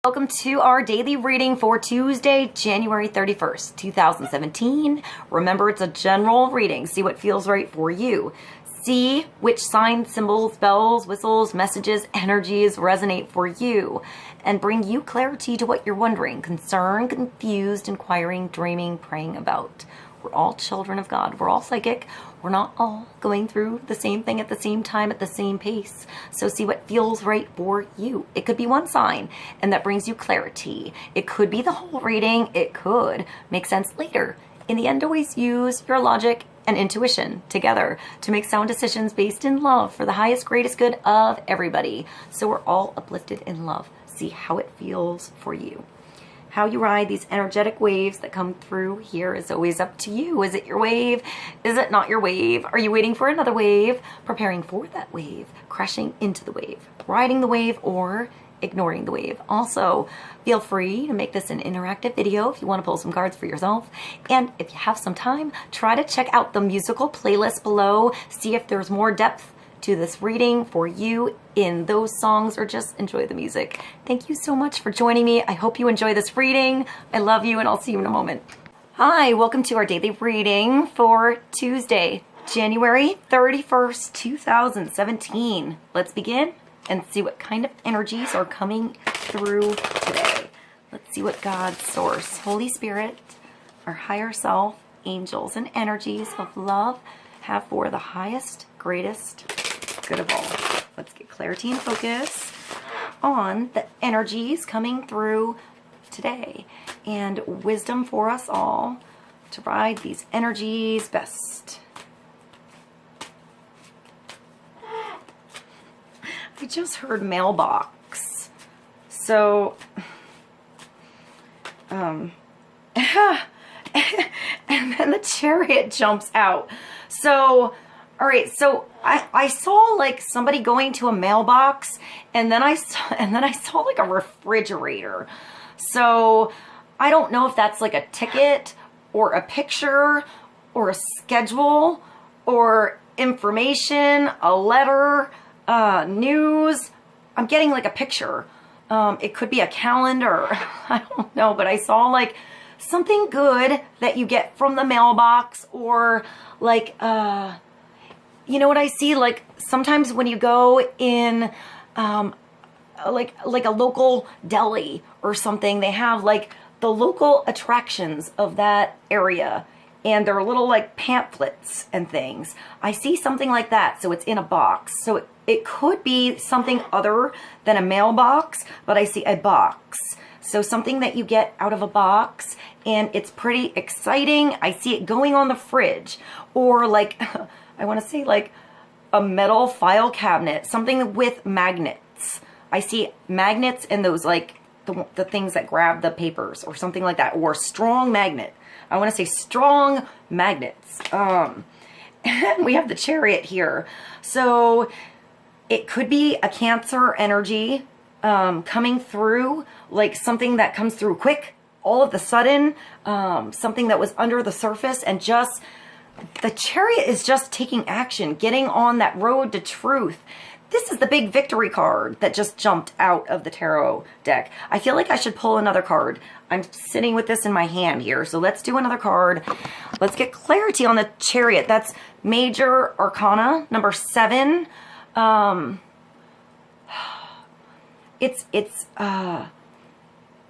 Welcome to our daily reading for Tuesday, January 31st, 2017. Remember, it's a general reading. See what feels right for you. See which signs, symbols, bells, whistles, messages, energies resonate for you and bring you clarity to what you're wondering, concerned, confused, inquiring, dreaming, praying about. We're all children of God. We're all psychic. We're not all going through the same thing at the same time at the same pace. So see what feels right for you. It could be one sign and that brings you clarity. It could be the whole reading. It could make sense later. In the end, always use your logic and intuition together to make sound decisions based in love for the highest, greatest good of everybody. So we're all uplifted in love. See how it feels for you. How you ride these energetic waves that come through here is always up to you. Is it your wave? Is it not your wave? Are you waiting for another wave? Preparing for that wave? Crashing into the wave? Riding the wave or ignoring the wave? Also, feel free to make this an interactive video if you want to pull some cards for yourself. And if you have some time, try to check out the musical playlist below. See if there's more depth to this reading for you in those songs, or just enjoy the music. Thank you so much for joining me. I hope you enjoy this reading. I love you and I'll see you in a moment. Hi, welcome to our daily reading for Tuesday, January 31st, 2017. Let's begin and see what kind of energies are coming through today. Let's see what God's source, Holy Spirit, our higher self, angels, and energies of love have for the highest, greatest good of all. Let's get clarity and focus on the energies coming through today and wisdom for us all to ride these energies best. I just heard mailbox. So, and then the chariot jumps out. So, all right, so I saw like somebody going to a mailbox, and then I saw like a refrigerator. So I don't know if that's like a ticket or a picture or a schedule or information, a letter, news. I'm getting like a picture. It could be a calendar. I don't know, but I saw like something good that you get from the mailbox, or like you know what I see? Like sometimes when you go in like a local deli or something, they have like the local attractions of that area, and they're little like pamphlets and things. I see something like that, so it's in a box. So it could be something other than a mailbox, but I see a box. So something that you get out of a box, and it's pretty exciting. I see it going on the fridge, or like, I want to say like a metal file cabinet, something with magnets. I see magnets and those like the things that grab the papers or something like that, or strong magnet. I want to say strong magnets. And we have the chariot here. So it could be a Cancer energy coming through, like something that comes through quick, all of a sudden, something that was under the surface, and just the chariot is just taking action, getting on that road to truth. This is the big victory card that just jumped out of the tarot deck. I feel like I should pull another card. I'm sitting with this in my hand here, so let's do another card. Let's get clarity on the chariot. That's Major Arcana number 7.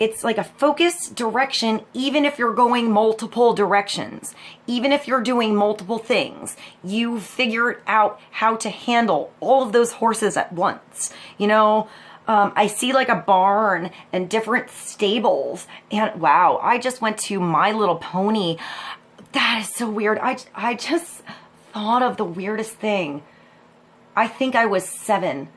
It's like a focused direction, even if you're going multiple directions, even if you're doing multiple things, you figured out how to handle all of those horses at once. You know, I see like a barn and different stables, and wow, I just went to My Little Pony. That is so weird. I just thought of the weirdest thing. I think I was 7.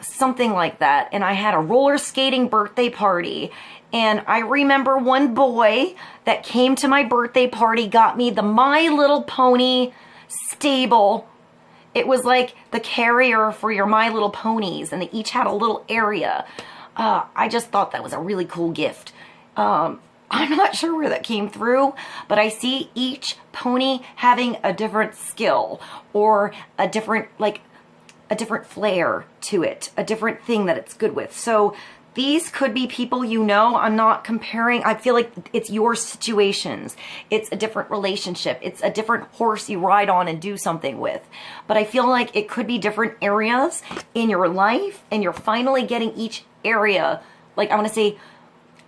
Something like that, and I had a roller skating birthday party, and I remember one boy that came to my birthday party got me the My Little Pony stable. It was like the carrier for your My Little Ponies, and they each had a little area. I just thought that was a really cool gift. I'm not sure where that came through, but I see each pony having a different skill, or a different like a different flair to it, a different thing that it's good with. So These could be people you know. I'm not comparing. I feel like it's your situations. It's a different relationship. It's a different horse you ride on and do something with. But I feel like it could be different areas in your life, and you're finally getting each area, like I want to say,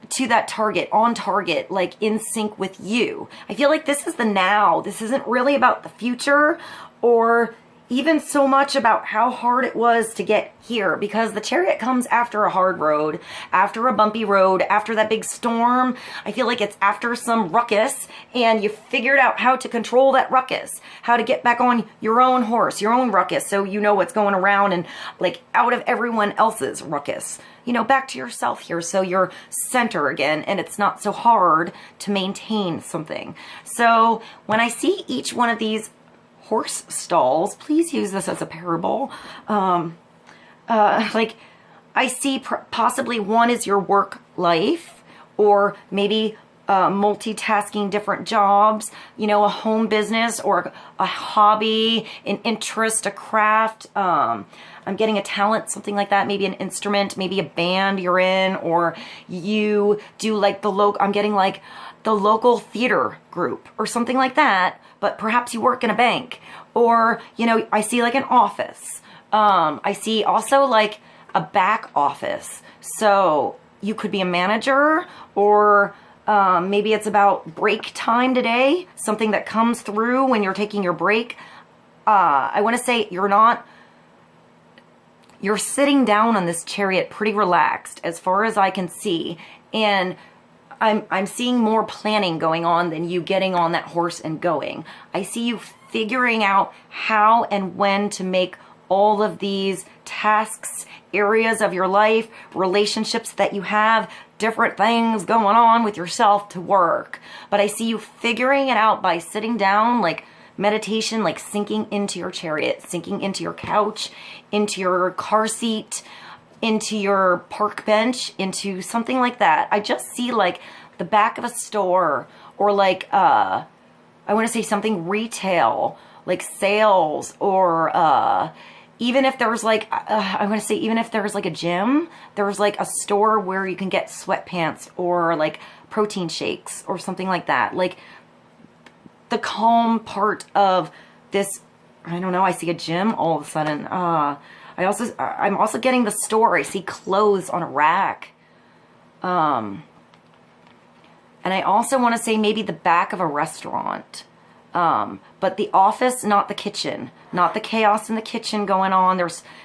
to that target, on target, like in sync with you. I feel like this is the now. This isn't really about the future or even so much about how hard it was to get here, because the Chariot comes after a hard road, after a bumpy road, after that big storm. I feel like it's after some ruckus, and you figured out how to control that ruckus, how to get back on your own horse, your own ruckus, so you know what's going around and like out of everyone else's ruckus. You know, back to yourself here, so you're center again, and it's not so hard to maintain something. So when I see each one of these horse stalls, please use this as a parable. Like I see possibly one is your work life, or maybe multitasking different jobs, you know, a home business or a hobby, an interest, a craft. I'm getting a talent, something like that, maybe an instrument, maybe a band you're in, or you do like the local, I'm getting like the local theater group or something like that, but perhaps you work in a bank, or, you know, I see like an office. I see also like a back office. So you could be a manager, or maybe it's about break time today, something that comes through when you're taking your break. I want to say you're sitting down on this Chariot pretty relaxed as far as I can see. And I'm seeing more planning going on than you getting on that horse and going. I see you figuring out how and when to make all of these tasks, areas of your life, relationships that you have, different things going on with yourself to work. But I see you figuring it out by sitting down, like meditation, like sinking into your Chariot, sinking into your couch, into your car seat, into your park bench, into something like that. I just see like the back of a store, or like, I want to say something retail, like sales, or even if there's like, I want to say even if there's like a gym, there's like a store where you can get sweatpants or like protein shakes or something like that. Like the calm part of this, I don't know, I see a gym all of a sudden. I'm also getting the store. I see clothes on a rack. And I also want to say maybe the back of a restaurant. But the office, not the kitchen, not the chaos in the kitchen going on.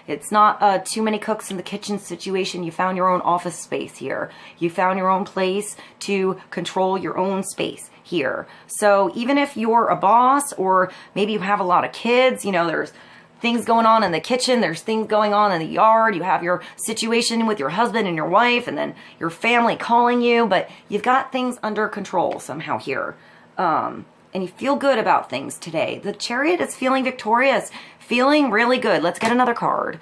It's not too many cooks in the kitchen situation. You found your own office space here. You found your own place to control your own space here. So even if you're a boss, or maybe you have a lot of kids, you know, there's things going on in the kitchen, there's things going on in the yard, you have your situation with your husband and your wife, and then your family calling you, but you've got things under control somehow here. And you feel good about things today. The Chariot is feeling victorious, feeling really good. Let's get another card.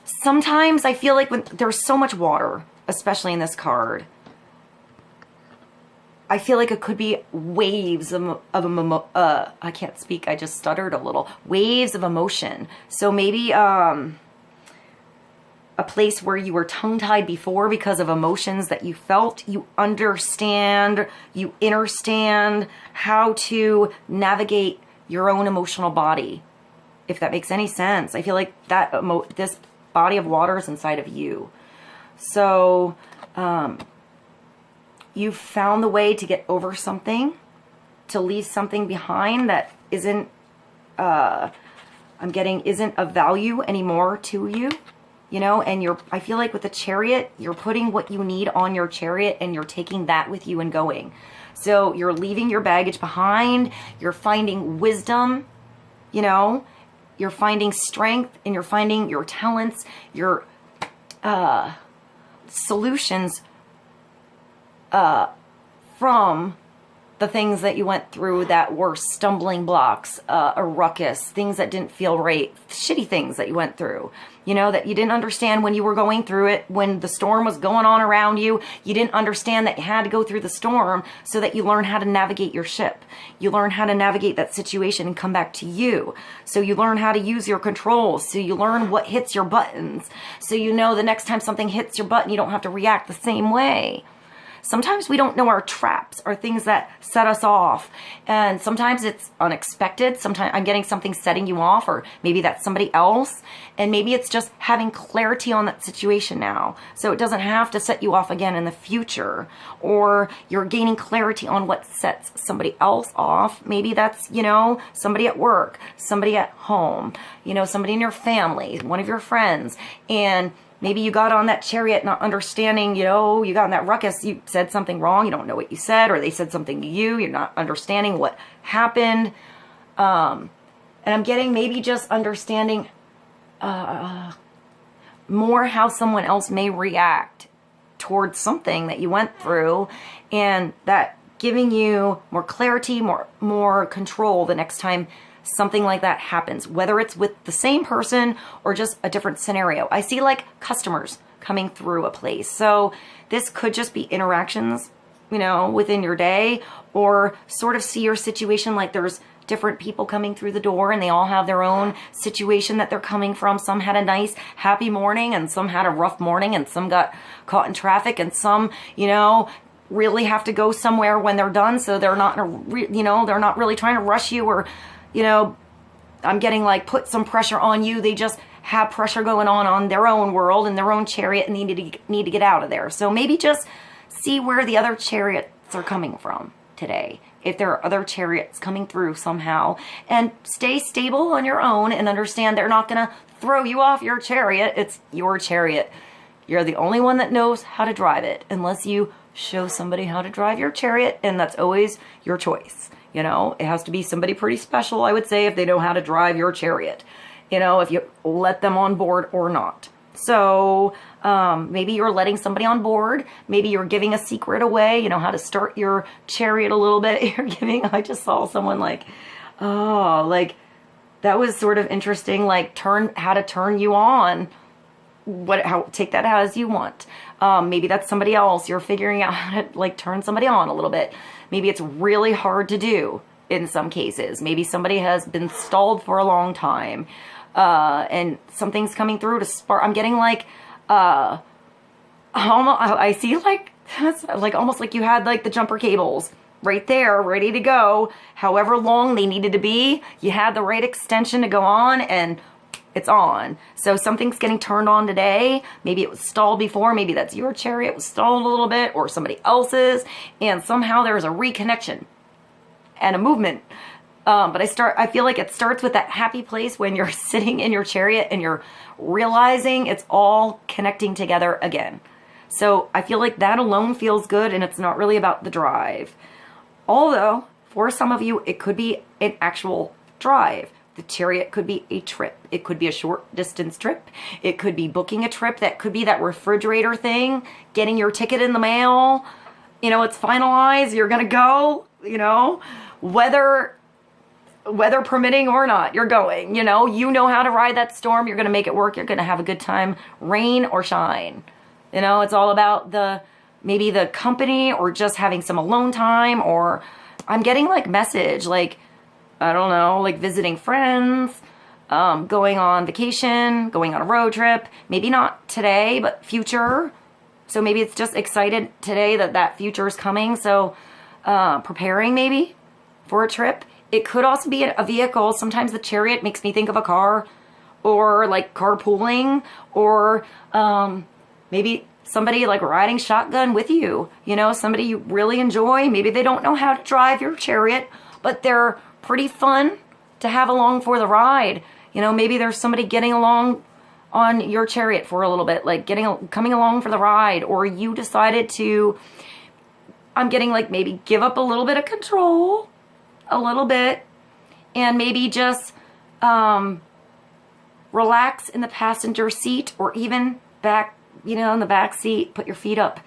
Sometimes I feel like when there's so much water, especially in this card, I feel like it could be waves of I can't speak, I just stuttered a little. Waves of emotion. So maybe a place where you were tongue-tied before because of emotions that you felt. You understand, you understand how to navigate your own emotional body, if that makes any sense. I feel like that this body of water is inside of you. So you've found the way to get over something, to leave something behind that isn't, isn't of value anymore to you, you know, and I feel like with the Chariot, you're putting what you need on your Chariot, and you're taking that with you and going. So you're leaving your baggage behind, you're finding wisdom, you know, you're finding strength, and you're finding your talents, your solutions from the things that you went through that were stumbling blocks, a ruckus, things that didn't feel right, shitty things that you went through, you know, that you didn't understand when you were going through it, when the storm was going on around you. You didn't understand that you had to go through the storm so that you learn how to navigate your ship. You learn how to navigate that situation and come back to you. So you learn how to use your controls. So you learn what hits your buttons. So you know the next time something hits your button, you don't have to react the same way. Sometimes we don't know our traps or things that set us off. And sometimes it's unexpected. Sometimes I'm getting something setting you off, or maybe that's somebody else. And maybe it's just having clarity on that situation now. So it doesn't have to set you off again in the future. Or you're gaining clarity on what sets somebody else off. Maybe that's, you know, somebody at work, somebody at home, you know, somebody in your family, one of your friends. And maybe you got on that chariot not understanding, you know, you got in that ruckus, you said something wrong, you don't know what you said, or they said something to you, you're not understanding what happened. And I'm getting maybe just understanding more how someone else may react towards something that you went through, and that giving you more clarity, more control the next time something like that happens, whether it's with the same person or just a different scenario. I see like customers coming through a place. So this could just be interactions, you know, within your day, or sort of see your situation like there's different people coming through the door and they all have their own situation that they're coming from. Some had a nice, happy morning, and some had a rough morning, and some got caught in traffic, and some, you know, really have to go somewhere when they're done. So they're not, you know, they're not really trying to rush you, or, you know, I'm getting like put some pressure on you. They just have pressure going on their own world and their own chariot, and need to get out of there. So maybe just see where the other chariots are coming from today. If there are other chariots coming through somehow, and stay stable on your own and understand they're not going to throw you off your chariot. It's your chariot. You're the only one that knows how to drive it, unless you show somebody how to drive your chariot, and that's always your choice. You know, it has to be somebody pretty special, I would say, if they know how to drive your chariot, you know, if you let them on board or not. So maybe you're letting somebody on board. Maybe you're giving a secret away, you know, how to start your chariot a little bit. You're giving, I just saw someone like, oh, like that was sort of interesting, like how to turn you on. Take that as you want. Maybe that's somebody else. You're figuring out how to like turn somebody on a little bit. Maybe it's really hard to do in some cases. Maybe somebody has been stalled for a long time, and something's coming through to spark. I'm getting like, I see like, that's like almost like you had like the jumper cables right there, ready to go. However long they needed to be, you had the right extension to go on, and it's on. So something's getting turned on today. Maybe it was stalled before. Maybe that's your chariot was stalled a little bit, or somebody else's. And somehow there's a reconnection and a movement. But I feel like it starts with that happy place when you're sitting in your chariot and you're realizing it's all connecting together again. So I feel like that alone feels good, and it's not really about the drive. Although for some of you, it could be an actual drive. The chariot could be a trip. It could be a short distance trip. It could be booking a trip. That could be that refrigerator thing, getting your ticket in the mail. You know, it's finalized. You're going to go, you know, weather permitting or not, you're going, you know how to ride that storm. You're going to make it work. You're going to have a good time, rain or shine. You know, it's all about maybe the company, or just having some alone time, or I'm getting like message, like, I don't know, like visiting friends, going on vacation, going on a road trip. Maybe not today, but future. So maybe it's just excited today that future is coming. So preparing maybe for a trip. It could also be a vehicle. Sometimes the chariot makes me think of a car, or like carpooling, or maybe somebody like riding shotgun with you. You know, somebody you really enjoy. Maybe they don't know how to drive your chariot, but they're pretty fun to have along for the ride. You know, maybe there's somebody getting along on your chariot for a little bit, like coming along for the ride, or you decided to, I'm getting like maybe give up a little bit of control, a little bit, and maybe just relax in the passenger seat, or even back, you know, in the back seat, put your feet up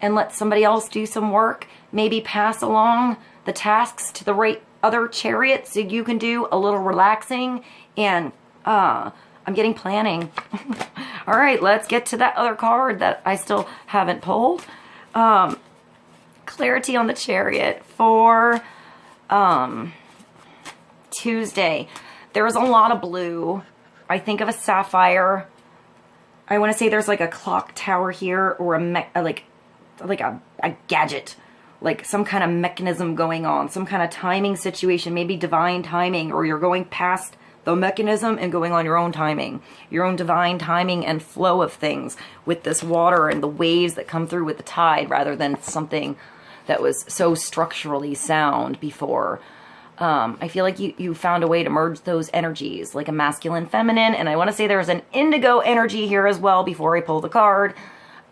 and let somebody else do some work. Maybe pass along the tasks to the right other chariot so you can do a little relaxing. And I'm getting planning. All right, let's get to that other card that I still haven't pulled. Clarity on the Chariot for Tuesday. There's a lot of blue. I think of a sapphire. I want to say there's like a clock tower here, or like a gadget, like some kind of mechanism going on, some kind of timing situation, maybe divine timing, or you're going past the mechanism and going on your own timing, your own divine timing and flow of things with this water and the waves that come through with the tide, rather than something that was so structurally sound before. I feel like you found a way to merge those energies, like a masculine, feminine, and I want to say there's an indigo energy here as well before I pull the card,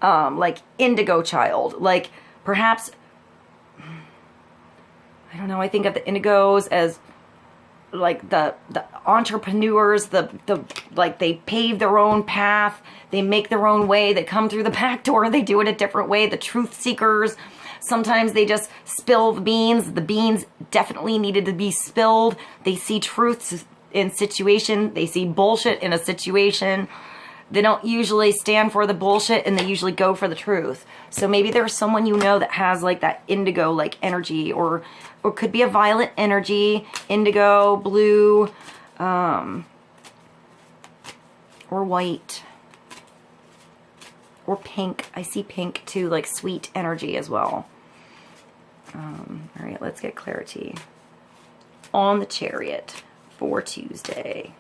like indigo child, like perhaps, I don't know, I think of the indigos as like the entrepreneurs, like they pave their own path, they make their own way, they come through the back door, they do it a different way, the truth seekers. Sometimes they just spill the beans. The beans definitely needed to be spilled. They see truths in situation. They see bullshit in a situation. They don't usually stand for the bullshit, and they usually go for the truth. So maybe there's someone you know that has like that indigo like energy, or could be a violet energy, indigo, blue, or white, or pink. I see pink too, like sweet energy as well. All right, let's get clarity on the Chariot for Tuesday.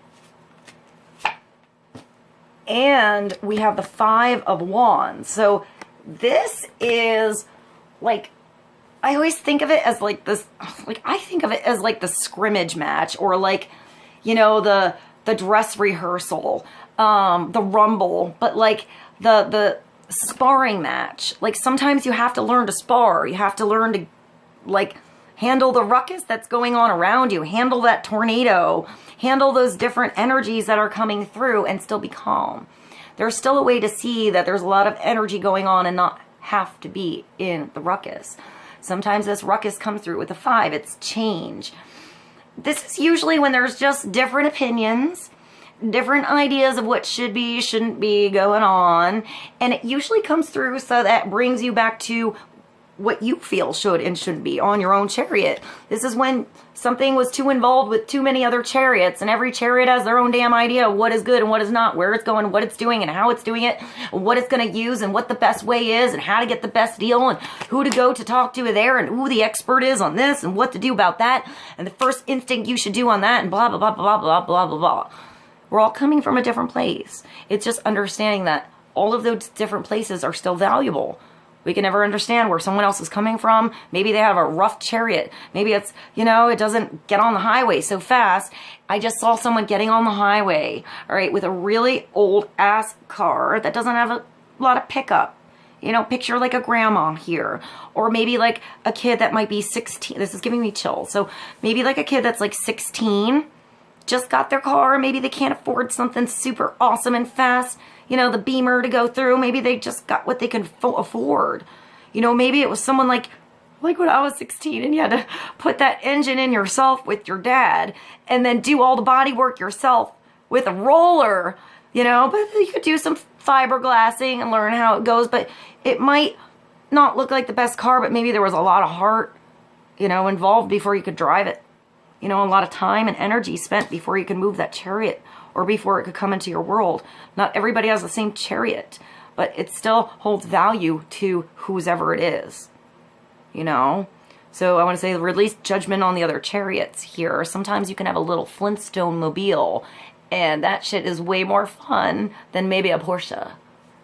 And we have the 5 of Wands. So this is like, I always think of it as like this, like I think of it as like the scrimmage match, or like, you know, the dress rehearsal, the rumble, but like the sparring match. Like sometimes you have to learn to spar. You have to learn to like handle the ruckus that's going on around you, handle that tornado, handle those different energies that are coming through, and still be calm. There's still a way to see that there's a lot of energy going on and not have to be in the ruckus. Sometimes this ruckus comes through with a 5. It's change. This is usually when there's just different opinions, different ideas of what should be, shouldn't be going on. And it usually comes through so that brings you back to what you feel should and shouldn't be on your own chariot. This is when something was too involved with too many other chariots, and every chariot has their own damn idea of what is good and what is not, where it's going, what it's doing, and how it's doing it, what it's going to use, and what the best way is, and how to get the best deal, and who to go to talk to there, and who the expert is on this, and what to do about that, and the first instinct you should do on that, and blah, blah, blah, blah, blah, blah, blah, blah. We're all coming from a different place. It's just understanding that all of those different places are still valuable. We can never understand where someone else is coming from. Maybe they have a rough chariot. Maybe it's, you know, it doesn't get on the highway so fast. I just saw someone getting on the highway, all right, with a really old ass car that doesn't have a lot of pickup. You know, picture like a grandma here, or maybe like a kid that might be 16. This is giving me chills. So maybe like a kid that's like 16, just got their car. Maybe they can't afford something super awesome and fast, you know, the Beamer to go through. Maybe they just got what they could afford. You know, maybe it was someone like when I was 16 and you had to put that engine in yourself with your dad and then do all the body work yourself with a roller, you know, but you could do some fiberglassing and learn how it goes, but it might not look like the best car, but maybe there was a lot of heart, you know, involved before you could drive it. You know, a lot of time and energy spent before you could move that chariot, or before it could come into your world. Not everybody has the same chariot, but it still holds value to whoever it is, you know? So I want to say release judgment on the other chariots here. Sometimes you can have a little Flintstone mobile, and that shit is way more fun than maybe a Porsche,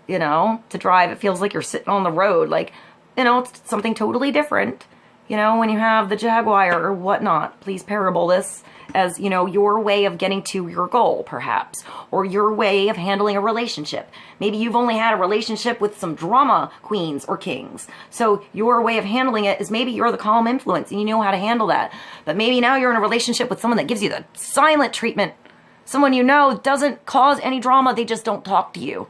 you know? To drive, it feels like you're sitting on the road. Like, you know, it's something totally different. You know, when you have the Jaguar or whatnot, please parable this as, you know, your way of getting to your goal, perhaps, or your way of handling a relationship. Maybe you've only had a relationship with some drama queens or kings. So your way of handling it is maybe you're the calm influence and you know how to handle that. But maybe now you're in a relationship with someone that gives you the silent treatment. Someone you know doesn't cause any drama, they just don't talk to you.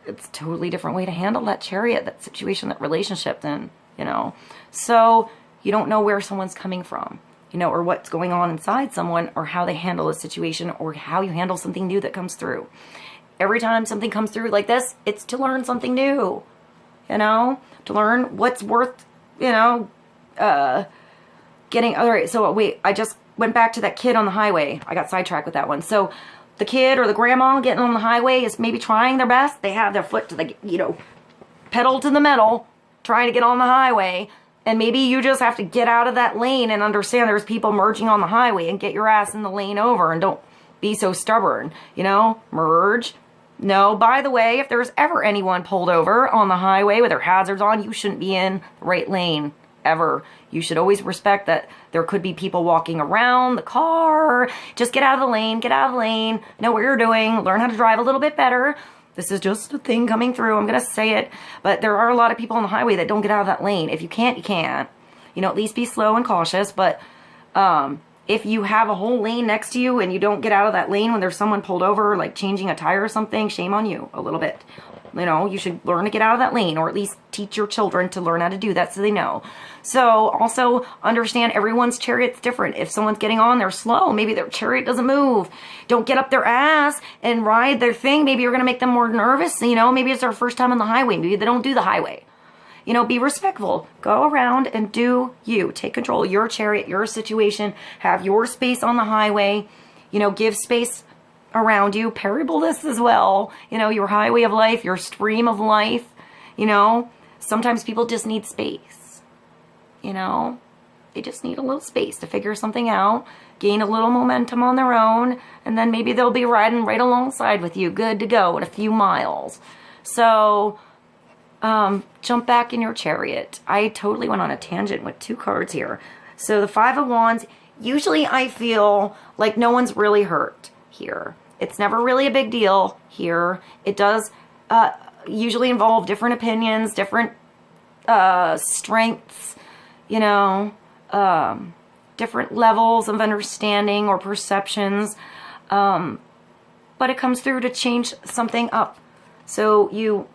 It's a totally different way to handle that chariot, that situation, that relationship than you know. So you don't know where someone's coming from, you know, or what's going on inside someone, or how they handle a situation, or how you handle something new that comes through. Every time something comes through like this, it's to learn something new, you know, to learn what's worth, you know, getting. All right, so wait, I just went back to that kid on the highway. I got sidetracked with that one. So the kid or the grandma getting on the highway is maybe trying their best. They have their foot to the, you know, pedal to the metal, trying to get on the highway. And maybe you just have to get out of that lane and understand there's people merging on the highway, and get your ass in the lane over, and don't be so stubborn, you know, merge. No, by the way, if there's ever anyone pulled over on the highway with their hazards on, you shouldn't be in the right lane, ever. You should always respect that there could be people walking around the car. Just get out of the lane, get out of the lane, know what you're doing, learn how to drive a little bit better. This is just a thing coming through. I'm going to say it, but there are a lot of people on the highway that don't get out of that lane. If you can't, you can't. You know, at least be slow and cautious, but if you have a whole lane next to you and you don't get out of that lane when there's someone pulled over, like changing a tire or something, shame on you a little bit. You know, you should learn to get out of that lane, or at least teach your children to learn how to do that so they know. So also understand everyone's chariot's different. If someone's getting on, they're slow. Maybe their chariot doesn't move. Don't get up their ass and ride their thing. Maybe you're going to make them more nervous. You know, maybe it's their first time on the highway. Maybe they don't do the highway. You know, be respectful. Go around and do you. Take control of your chariot, your situation. Have your space on the highway. You know, give space around you. Parable this as well. You know, your highway of life, your stream of life. You know, sometimes people just need space. You know, they just need a little space to figure something out, gain a little momentum on their own, and then maybe they'll be riding right alongside with you, good to go in a few miles. So jump back in your chariot. I totally went on a tangent with 2 cards here. So the 5 of Wands, usually I feel like no one's really hurt here. It's never really a big deal here. It does usually involve different opinions, different strengths, you know, different levels of understanding or perceptions. But it comes through to change something up. So you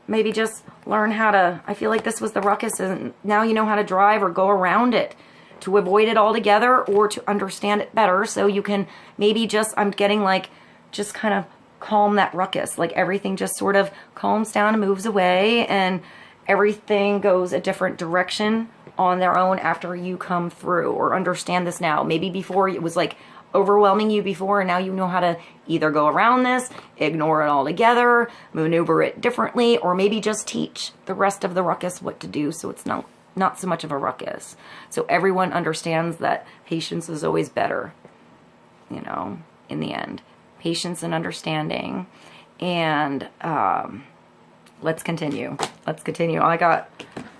maybe just learn how to, I feel like this was the ruckus, and now you know how to drive or go around it, to avoid it altogether or to understand it better. So you can maybe just, I'm getting like, just kind of calm that ruckus. Like everything just sort of calms down and moves away, and everything goes a different direction on their own after you come through or understand this now. Maybe before it was like overwhelming you before, and now you know how to either go around this, ignore it altogether, maneuver it differently, or maybe just teach the rest of the ruckus what to do so it's not so much of a ruckus. So everyone understands that patience is always better, you know, in the end. Patience and understanding. And let's continue. Let's continue. I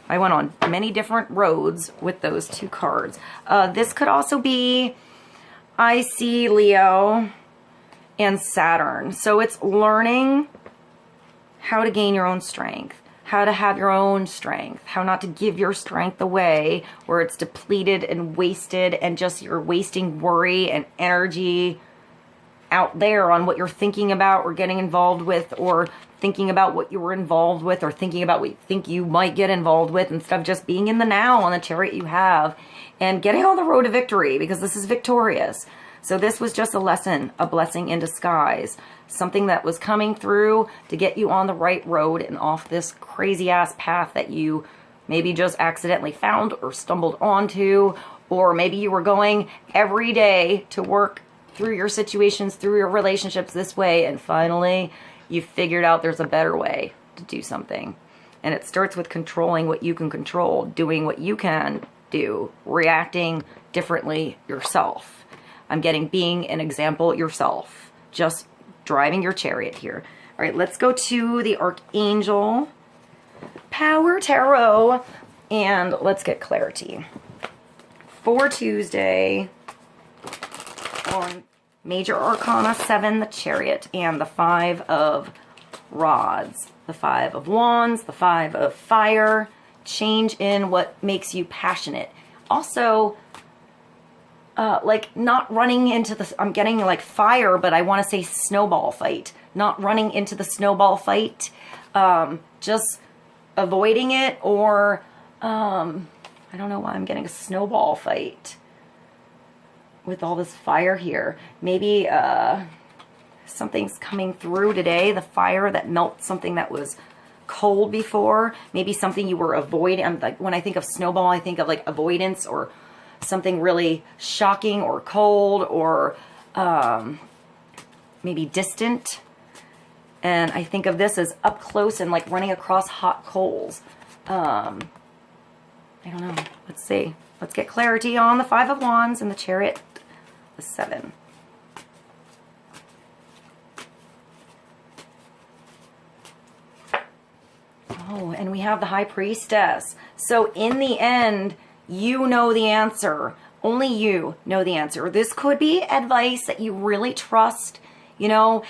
went on many different roads with those 2 cards. This could also be, I see Leo and Saturn. So it's learning how to gain your own strength, how to have your own strength, how not to give your strength away where it's depleted and wasted, and just you're wasting worry and energy out there on what you're thinking about or getting involved with, or thinking about what you were involved with, or thinking about what you think you might get involved with, instead of just being in the now on the chariot you have and getting on the road to victory, because this is victorious. So this was just a lesson, a blessing in disguise, something that was coming through to get you on the right road and off this crazy ass path that you maybe just accidentally found or stumbled onto, or maybe you were going every day to work through your situations, through your relationships this way, and finally you figured out there's a better way to do something. And it starts with controlling what you can control, doing what you can do, reacting differently yourself. I'm getting being an example yourself, just driving your chariot here. All right, let's go to the Archangel Power Tarot, and let's get clarity for Tuesday on Major Arcana 7, the Chariot, and the 5 of Rods, the 5 of Wands, the 5 of Fire. Change in what makes you passionate. Also, like not running into the, I'm getting like fire, but I want to say snowball fight. Not running into the snowball fight, just avoiding it, or I don't know why I'm getting a snowball fight with all this fire here. Maybe something's coming through today, the fire that melts something that was cold before. Maybe something you were avoiding. Like, when I think of snowball, I think of like avoidance or something really shocking or cold or maybe distant. And I think of this as up close and like running across hot coals. I don't know. Let's see. Let's get clarity on the Five of Wands and the Chariot, the 7. Oh, and we have the High Priestess. So in the end, you know the answer. Only you know the answer. This could be advice that you really trust. You know,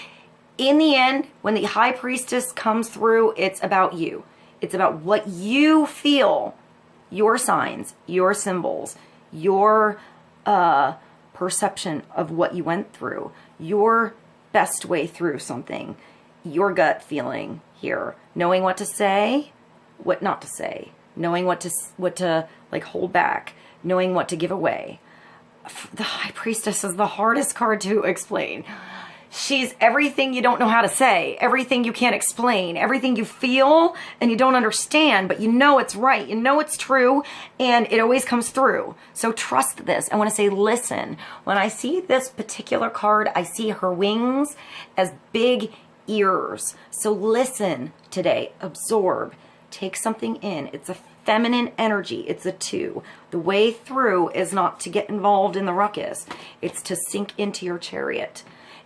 in the end, when the High Priestess comes through, it's about you. It's about what you feel, your signs, your symbols, your perception of what you went through, your best way through something, your gut feeling here, knowing what to say, what not to say, knowing what to like hold back, knowing what to give away. The High Priestess is the hardest card to explain. She's everything you don't know how to say, everything you can't explain, everything you feel and you don't understand, but you know it's right, you know it's true, and it always comes through. So trust this. I want to say listen. When I see this particular card, I see her wings as big ears. So listen today, absorb, take something in. It's a feminine energy. It's a 2. The way through is not to get involved in the ruckus. It's to sink into your chariot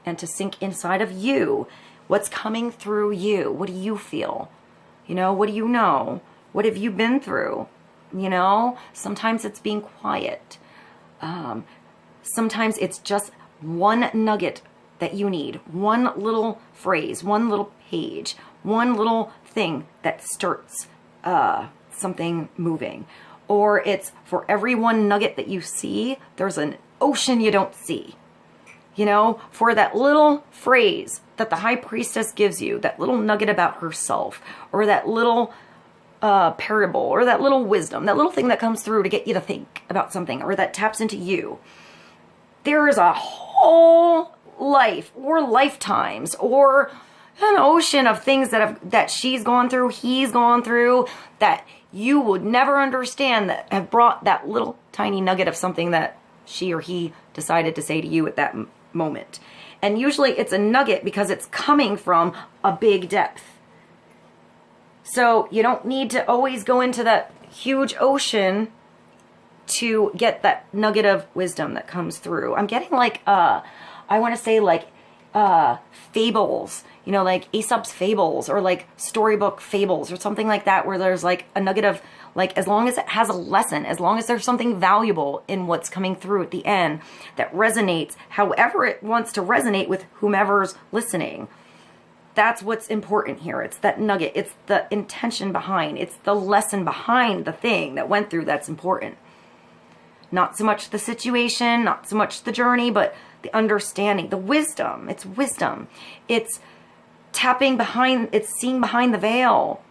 and to sink inside of you. What's coming through you? What do you feel? You know, what do you know? What have you been through? You know, sometimes it's being quiet. Sometimes it's just one nugget that you need. One little phrase, one little page, one little thing that starts something moving. Or it's for every one nugget that you see, there's an ocean you don't see. You know, for that little phrase that the High Priestess gives you, that little nugget about herself, or that little parable, or that little wisdom, that little thing that comes through to get you to think about something, or that taps into you. There is a whole life, or lifetimes, or an ocean of things that she's gone through, he's gone through, that you would never understand, that have brought that little tiny nugget of something that she or he decided to say to you at that moment. And usually it's a nugget because it's coming from a big depth. So you don't need to always go into that huge ocean to get that nugget of wisdom that comes through. I'm getting like, I want to say like fables, you know, like Aesop's fables, or like storybook fables or something like that, where there's like a nugget of, like, as long as it has a lesson, as long as there's something valuable in what's coming through at the end that resonates however it wants to resonate with whomever's listening. That's what's important here. It's that nugget. It's the intention behind. It's the lesson behind the thing that went through that's important. Not so much the situation, not so much the journey, but the understanding, the wisdom. It's wisdom. It's tapping behind, it's seeing behind the veil.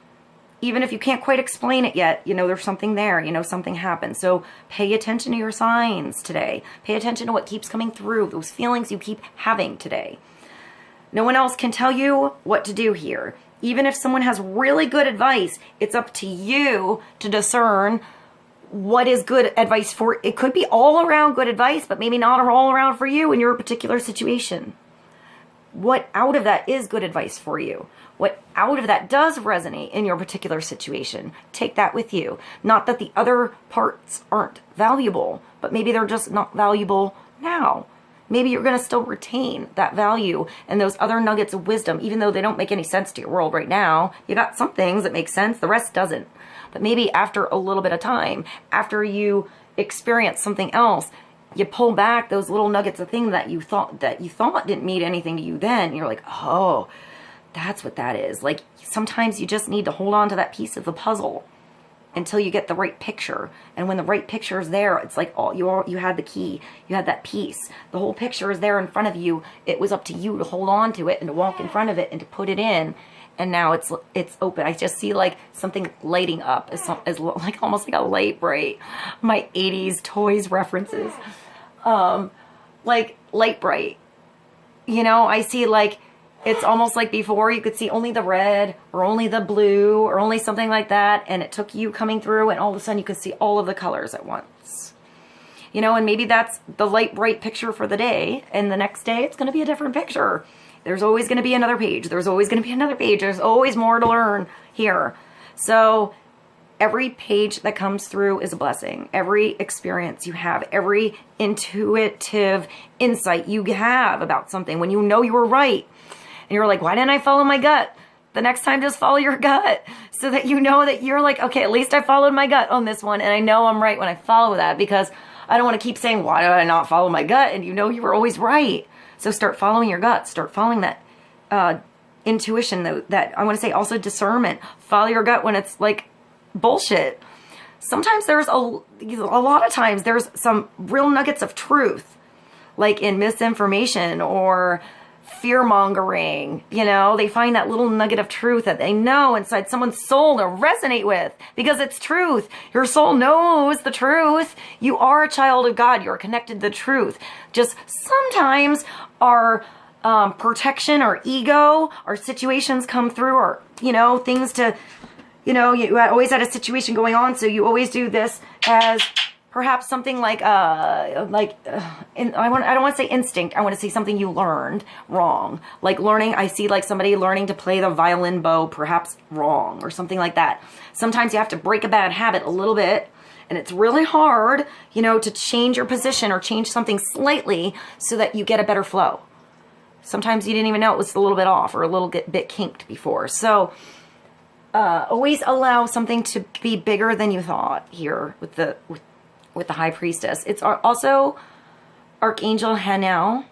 Even if you can't quite explain it yet, you know, there's something there, you know, something happened. So pay attention to your signs today. Pay attention to what keeps coming through, those feelings you keep having today. No one else can tell you what to do here. Even if someone has really good advice, it's up to you to discern what is good advice for. It could be all around good advice, but maybe not all around for you in your particular situation. What out of that is good advice for you? What out of that does resonate in your particular situation? Take that with you. Not that the other parts aren't valuable, but maybe they're just not valuable now. Maybe you're going to still retain that value and those other nuggets of wisdom, even though they don't make any sense to your world right now. You got some things that make sense, the rest doesn't. But maybe after a little bit of time, after you experience something else, you pull back those little nuggets of things that you thought didn't mean anything to you then. And you're like, oh, that's what that is. Like, sometimes you just need to hold on to that piece of the puzzle until you get the right picture. And when the right picture is there, it's like, oh, you had the key, you had that piece. The whole picture is there in front of you. It was up to you to hold on to it and to walk in front of it and to put it in and now it's open. I just see like something lighting up as like almost like a light bright. My 80s toys references. Like light bright. You know, I see like, it's almost like before you could see only the red or only the blue or only something like that. And it took you coming through and all of a sudden you could see all of the colors at once. You know, and maybe that's the light bright picture for the day. And the next day it's going to be a different picture. There's always going to be another page. There's always going to be another page. There's always more to learn here. So every page that comes through is a blessing. Every experience you have, every intuitive insight you have about something, when you know you were right, and you're like, why didn't I follow my gut? The next time, just follow your gut so that you know that you're like, okay, at least I followed my gut on this one. And I know I'm right when I follow that, because I don't want to keep saying, why did I not follow my gut? And you know you were always right. So start following your gut. Start following that intuition, that I want to say also discernment. Follow your gut when it's like bullshit. Sometimes there's a lot of times there's some real nuggets of truth, like in misinformation or fear-mongering. You know, they find that little nugget of truth that they know inside someone's soul to resonate with, because it's truth. Your soul knows the truth. You are a child of God. You're connected to the truth. Just sometimes our protection, our ego, our situations come through, or, you know, things to, you know, you always had a situation going on, so you always do this as perhaps something like, I don't want to say instinct. I want to say something you learned wrong. Like learning, I see like somebody learning to play the violin bow, perhaps wrong, or something like that. Sometimes you have to break a bad habit a little bit, and it's really hard, you know, to change your position or change something slightly so that you get a better flow. Sometimes you didn't even know it was a little bit off or a little bit kinked before. So always allow something to be bigger than you thought here with the High Priestess. It's also Archangel Hanel.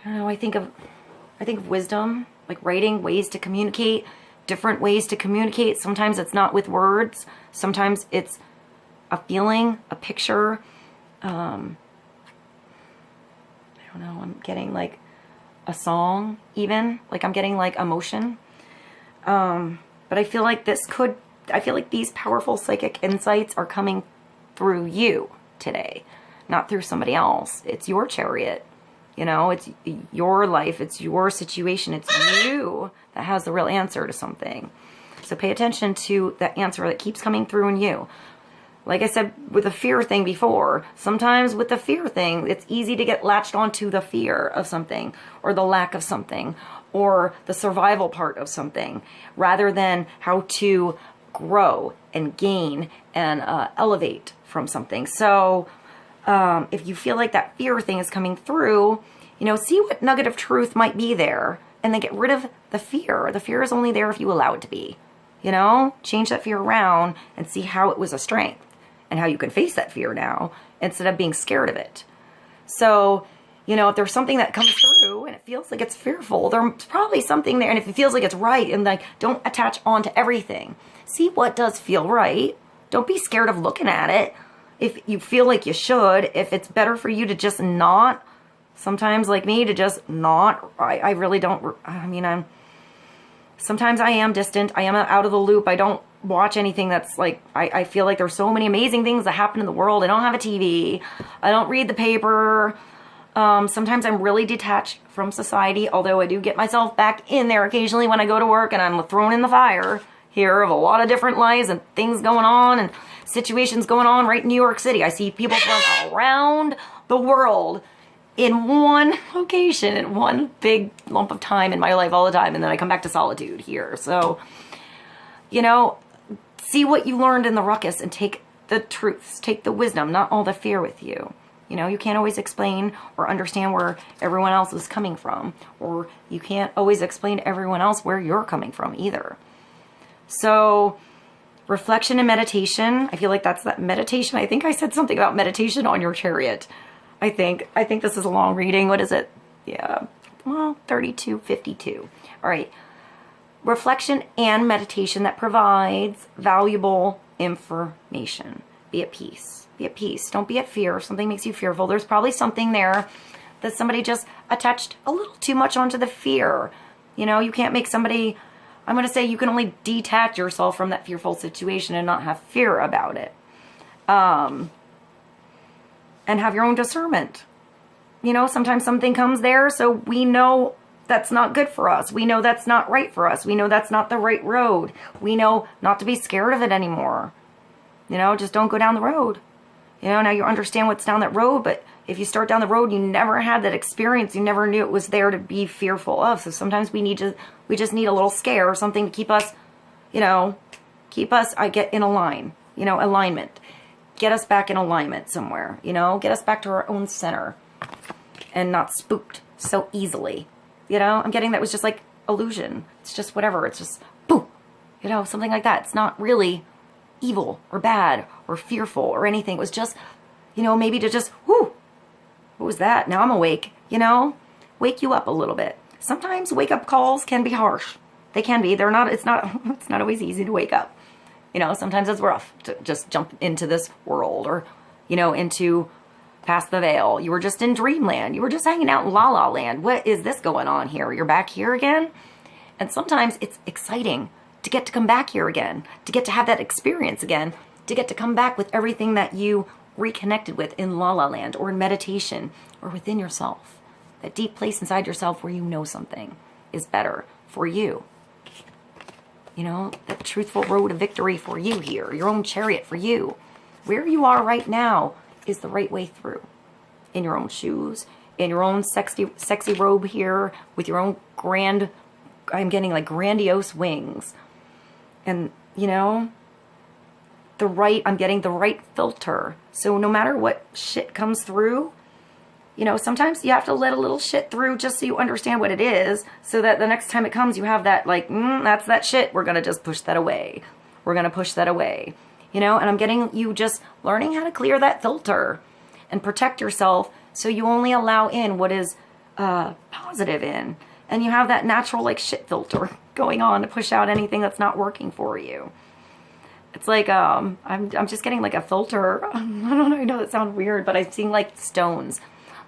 I don't know, I think of wisdom, like writing, ways to communicate, different ways to communicate. Sometimes it's not with words. Sometimes it's a feeling, a picture. I don't know, I'm getting like a song even. Like I'm getting like emotion. But I feel like these powerful psychic insights are coming through you today, not through somebody else. It's your chariot, you know, it's your life, it's your situation, it's you that has the real answer to something. So pay attention to the answer that keeps coming through in you. Like I said with the fear thing before, sometimes with the fear thing, it's easy to get latched onto the fear of something or the lack of something or the survival part of something, rather than how to grow and gain and elevate from something. So if you feel like that fear thing is coming through, you know, see what nugget of truth might be there and then get rid of the fear. The fear is only there if you allow it to be. You know, change that fear around and see how it was a strength and how you can face that fear now instead of being scared of it. So, you know, if there's something that comes through and it feels like it's fearful, there's probably something there. And if it feels like it's right, and like, don't attach on to everything. See what does feel right. Don't be scared of looking at it. If you feel like you should, if it's better for you to just not, sometimes like me, to just not, I really don't, I mean, sometimes I am distant. I am out of the loop. I don't watch anything that's like, I feel like there's so many amazing things that happen in the world. I don't have a TV. I don't read the paper. Sometimes I'm really detached from society, although I do get myself back in there occasionally when I go to work and I'm thrown in the fire here of a lot of different lives and things going on and situations going on right in New York City. I see people from around the world in one location, in one big lump of time in my life all the time, and then I come back to solitude here. So, you know, see what you learned in the ruckus and take the truths, take the wisdom, not all the fear with you. You know, you can't always explain or understand where everyone else is coming from, or you can't always explain to everyone else where you're coming from either. So reflection and meditation, I feel like that's that meditation. I think I said something about meditation on your chariot. I think this is a long reading. What is it? Yeah, well, 32:52. All right. Reflection and meditation that provides valuable information. Be at peace. Be at peace. Don't be at fear. If something makes you fearful, there's probably something there that somebody just attached a little too much onto the fear. You know, you can't make somebody, I'm going to say you can only detach yourself from that fearful situation and not have fear about it. And have your own discernment. You know, sometimes something comes there, so we know that's not good for us. We know that's not right for us. We know that's not the right road. We know not to be scared of it anymore. You know, just don't go down the road. You know, now you understand what's down that road, but if you start down the road, you never had that experience. You never knew it was there to be fearful of. So sometimes we just need a little scare or something to keep us, you know, get in alignment. Get us back in alignment somewhere, you know, get us back to our own center and not spooked so easily. You know, I'm getting that was just like illusion. It's just whatever. It's just boom, you know, something like that. It's not really evil or bad or fearful or anything. It was just, you know, maybe to just, whoo, what was that? Now I'm awake, you know, wake you up a little bit. Sometimes wake up calls can be harsh. They can be. It's not always easy to wake up. You know, sometimes it's rough to just jump into this world or, you know, into past the veil. You were just in dreamland. You were just hanging out in la la land. What is this going on here? You're back here again? And sometimes it's exciting to get to come back here again, to get to have that experience again, to get to come back with everything that you reconnected with in la la land or in meditation or within yourself. That deep place inside yourself where you know something is better for you. You know, that truthful road to victory for you here, your own chariot for you. Where you are right now is the right way through. In your own shoes, in your own sexy robe here, with your own I'm getting like grandiose wings. And, you know, I'm getting the right filter. So no matter what shit comes through, you know, sometimes you have to let a little shit through just so you understand what it is, so that the next time it comes, you have that, like, that's that shit. We're going to just push that away. We're going to push that away. You know, and I'm getting you just learning how to clear that filter and protect yourself so you only allow in what is positive in. And you have that natural, like, shit filter going on to push out anything that's not working for you. It's like, I'm just getting, like, a filter. I don't know, I know that sounds weird, but I'm seeing, like, stones.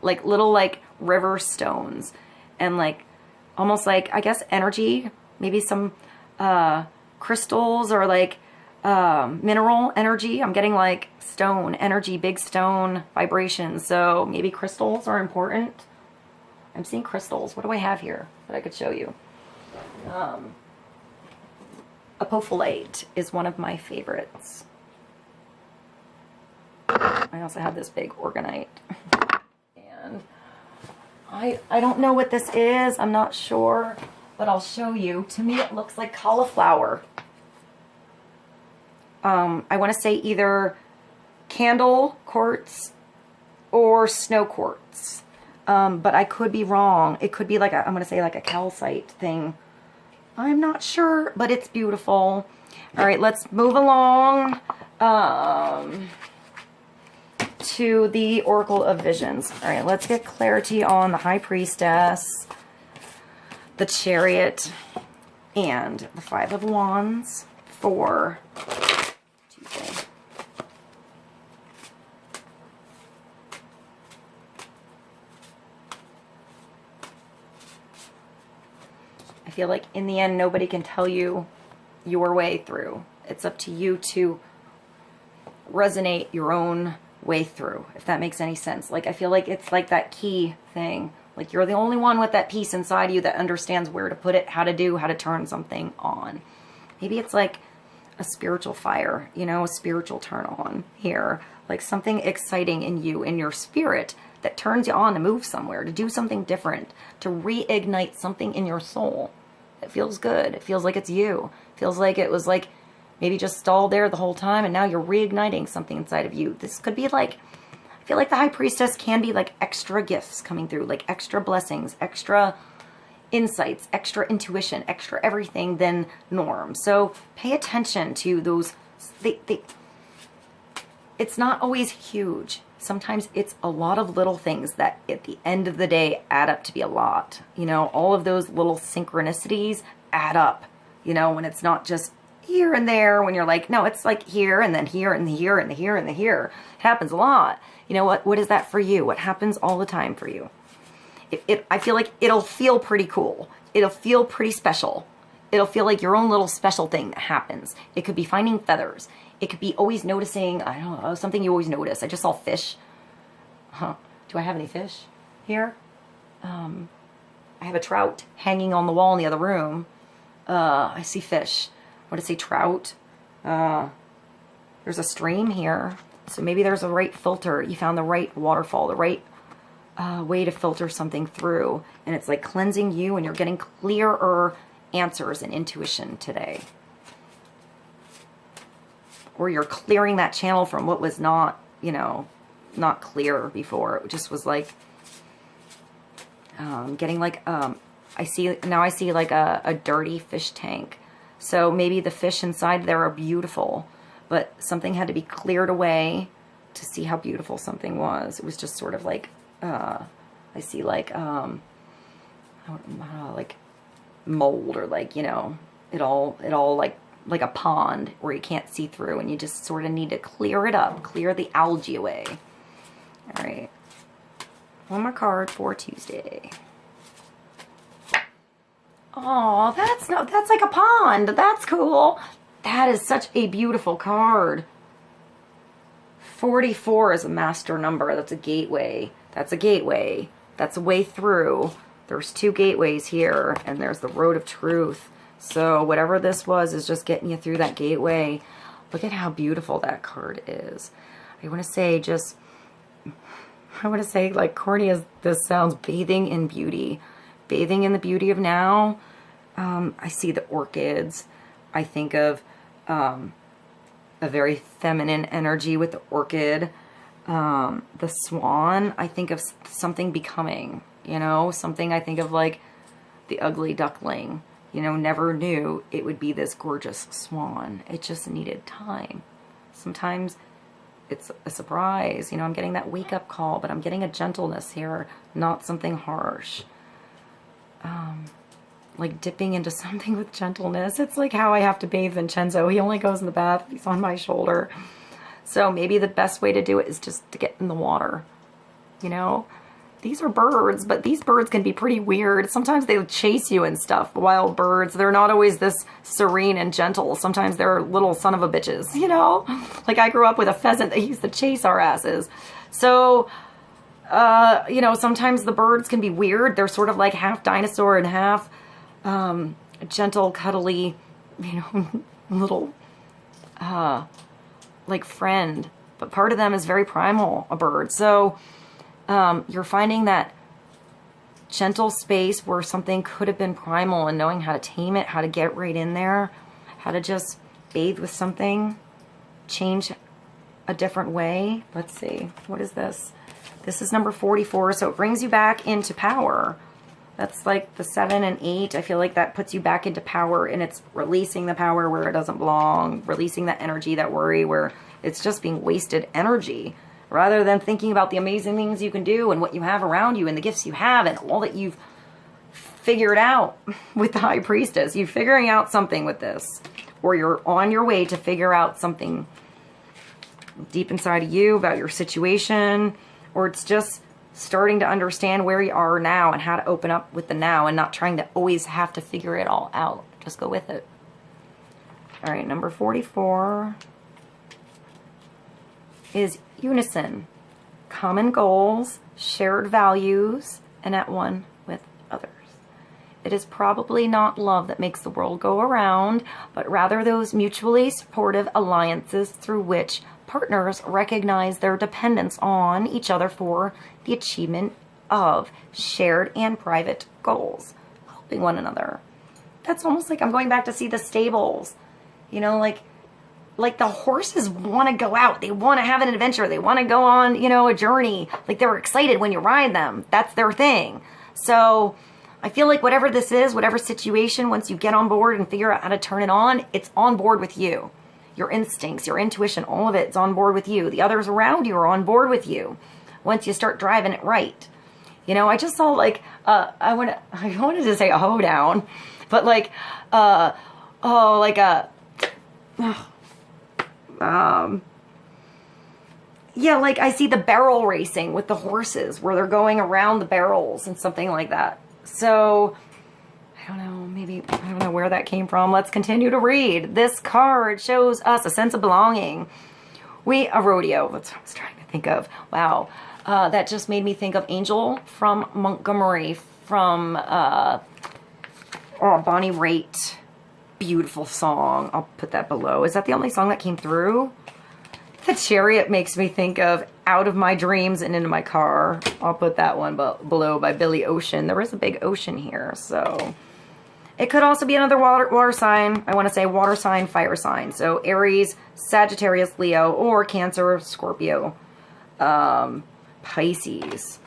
Like little like river stones and like almost like, I guess, energy, maybe some crystals or like mineral energy. I'm getting like stone energy, big stone vibrations. So maybe crystals are important. I'm seeing crystals. What do I have here that I could show you? Apophyllite is one of my favorites. I also have this big organite. And I don't know what this is. I'm not sure, but I'll show you. To me, it looks like cauliflower. I want to say either candle quartz or snow quartz. But I could be wrong. It could be like I'm going to say like a calcite thing. I'm not sure, but it's beautiful. All right, let's move along. To the Oracle of Visions. All right, let's get clarity on the High Priestess, the Chariot, and the Five of Wands for Tuesday. I feel like in the end, nobody can tell you your way through. It's up to you to resonate your own way through, if that makes any sense. Like, I feel like it's like that key thing. Like, you're the only one with that piece inside you that understands where to put it, how to turn something on. Maybe it's like a spiritual fire, you know, a spiritual turn on here. Like something exciting in you, in your spirit, that turns you on to move somewhere, to do something different, to reignite something in your soul. It feels good. It feels like it's you. It feels like it was like maybe just stalled there the whole time, and now you're reigniting something inside of you. This could be like, I feel like the High Priestess can be like extra gifts coming through, like extra blessings, extra insights, extra intuition, extra everything than norm. So pay attention to those. It's not always huge. Sometimes it's a lot of little things that at the end of the day add up to be a lot. You know, all of those little synchronicities add up, you know, when it's not just here and there, when you're like, no, it's like here and then here and here and here and here. It happens a lot. You know what is that for you? What happens all the time for you? I feel like it'll feel pretty cool. It'll feel pretty special. it'll feel like your own little special thing that happens. It could be finding feathers. It could be always noticing, I don't know, something you always notice. I just saw fish. Huh. Do I have any fish here? I have a trout hanging on the wall in the other room. I see fish. What did it say? Trout. There's a stream here. So maybe there's a right filter. You found the right waterfall, the right way to filter something through. And it's like cleansing you, and you're getting clearer answers and intuition today. Or you're clearing that channel from what was not, you know, not clear before. It just was like getting like I see like a dirty fish tank. So maybe the fish inside there are beautiful, but something had to be cleared away to see how beautiful something was. It was just sort of like I see like like mold, or like, you know, it all like a pond where you can't see through, and you just sort of need to clear it up, clear the algae away. All right, one more card for Tuesday. Oh, that's like a pond. That's cool. That is such a beautiful card. 44 is a master number. That's a gateway. That's a gateway. That's a way through. There's two gateways here, and there's the road of truth. So whatever this was is just getting you through that gateway. Look at how beautiful that card is. I want to say just, I want to say, like corny as this sounds, bathing in beauty. Bathing in the beauty of now. I see the orchids. I think of a very feminine energy with the orchid. The swan, I think of something becoming, you know, something I think of like the ugly duckling, you know, never knew it would be this gorgeous swan. It just needed time. Sometimes it's a surprise, you know, I'm getting that wake up call, but I'm getting a gentleness here, not something harsh. Like dipping into something with gentleness. It's like how I have to bathe Vincenzo. He only goes in the bath, he's on my shoulder. So maybe the best way to do it is just to get in the water. You know, these are birds, but these birds can be pretty weird. Sometimes they chase you and stuff. Wild birds, they're not always this serene and gentle. Sometimes they're little son of a bitches, you know? Like I grew up with a pheasant that used to chase our asses. So, you know, sometimes the birds can be weird. They're sort of like half dinosaur and half gentle, cuddly, you know, little, like friend. But part of them is very primal, a bird. So you're finding that gentle space where something could have been primal, and knowing how to tame it, how to get right in there, how to just bathe with something, change a different way. Let's see, what is this? This is number 44, so it brings you back into power. That's like the 7 and 8. I feel like that puts you back into power, and it's releasing the power where it doesn't belong, releasing that energy, that worry where it's just being wasted energy, rather than thinking about the amazing things you can do and what you have around you and the gifts you have and all that you've figured out with the High Priestess. You're figuring out something with this, or you're on your way to figure out something deep inside of you about your situation, or it's just starting to understand where you are now and how to open up with the now and not trying to always have to figure it all out. Just go with it. All right, number 44 is unison. Common goals, shared values, and at one with others. It is probably not love that makes the world go around, but rather those mutually supportive alliances through which partners recognize their dependence on each other for the achievement of shared and private goals, helping one another. That's almost like I'm going back to see the stables, you know, like the horses want to go out, they want to have an adventure, they want to go on, you know, a journey, like they're excited when you ride them. That's their thing. So I feel like whatever this is, whatever situation, once you get on board and figure out how to turn it on, it's on board with you. Your instincts, your intuition, all of it's on board with you. The others around you are on board with you once you start driving it right. You know, I just saw like, I wanted to say a hoedown, but like, yeah, like I see the barrel racing with the horses where they're going around the barrels and something like that. So I don't know, maybe, I don't know where that came from. Let's continue to read. This card shows us a sense of belonging. A rodeo, that's what I was trying to think of. Wow, that just made me think of Angel from Montgomery from Bonnie Raitt. Beautiful song. I'll put that below. Is that the only song that came through? The Chariot makes me think of Out of My Dreams and Into My Car. I'll put that one below by Billy Ocean. There is a big ocean here, so... It could also be another water sign. I want to say water sign, fire sign. So Aries, Sagittarius, Leo, or Cancer, Scorpio, Pisces.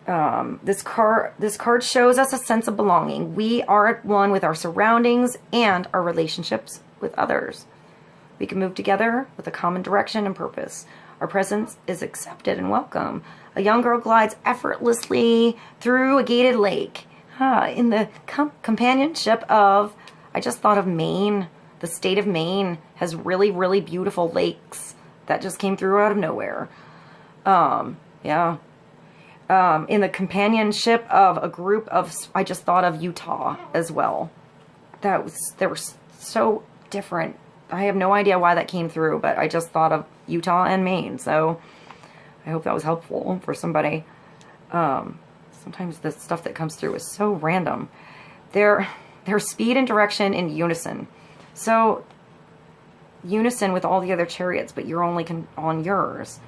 This card shows us a sense of belonging. We are at one with our surroundings and our relationships with others. We can move together with a common direction and purpose. Our presence is accepted and welcome. A young girl glides effortlessly through a gated lake. In the companionship of, I just thought of Maine. The state of Maine has really, really beautiful lakes that just came through out of nowhere. Yeah. In the companionship of a group of, I just thought of Utah as well. They were so different. I have no idea why that came through, but I just thought of Utah and Maine. So I hope that was helpful for somebody. Sometimes the stuff that comes through is so random. Their speed and direction in unison. So unison with all the other chariots, but you're only on yours.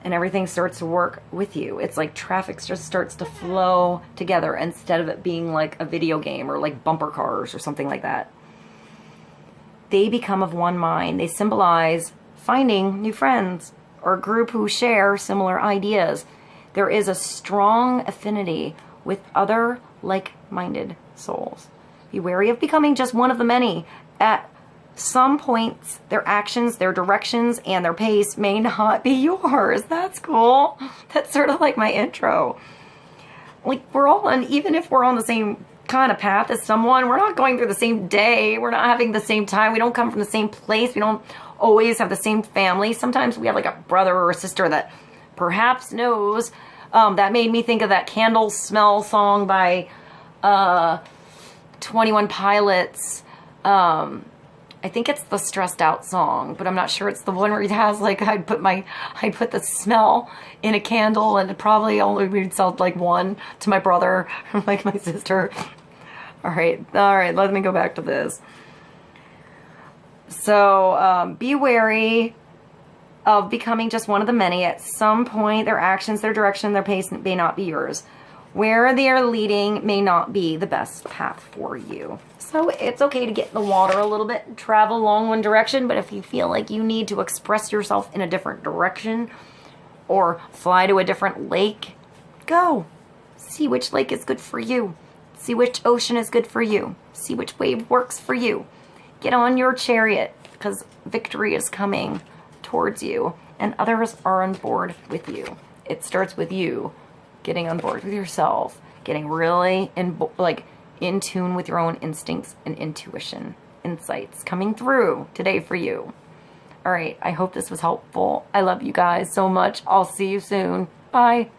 And everything starts to work with you. It's like traffic just starts to flow together instead of it being like a video game or like bumper cars or something like that. They become of one mind. They symbolize finding new friends or a group who share similar ideas. There is a strong affinity with other like-minded souls. Be wary of becoming just one of the many. At some points, their actions, their directions, and their pace may not be yours. That's cool. That's sort of like my intro. Like, we're all on, even if we're on the same kind of path as someone, we're not going through the same day. We're not having the same time. We don't come from the same place. We don't always have the same family. Sometimes we have like a brother or a sister that perhaps knows. That made me think of that Candle Smell song by 21 Pilots. I think it's the Stressed Out song, but I'm not sure it's the one where he has like, I'd put the smell in a candle and it probably only would sell like one to my brother, like my sister. All right, let me go back to this. So be wary of becoming just one of the many. At some point, their actions, their direction, their pace may not be yours. Where they are leading may not be the best path for you. So it's okay to get in the water a little bit and travel along one direction, but if you feel like you need to express yourself in a different direction or fly to a different lake, go. See which lake is good for you. See which ocean is good for you. See which wave works for you. Get on your chariot because victory is coming towards you and others are on board with you. It starts with you getting on board with yourself, getting really in tune with your own instincts and intuition, insights coming through today for you. All right, I hope this was helpful. I love you guys so much. I'll see you soon. Bye.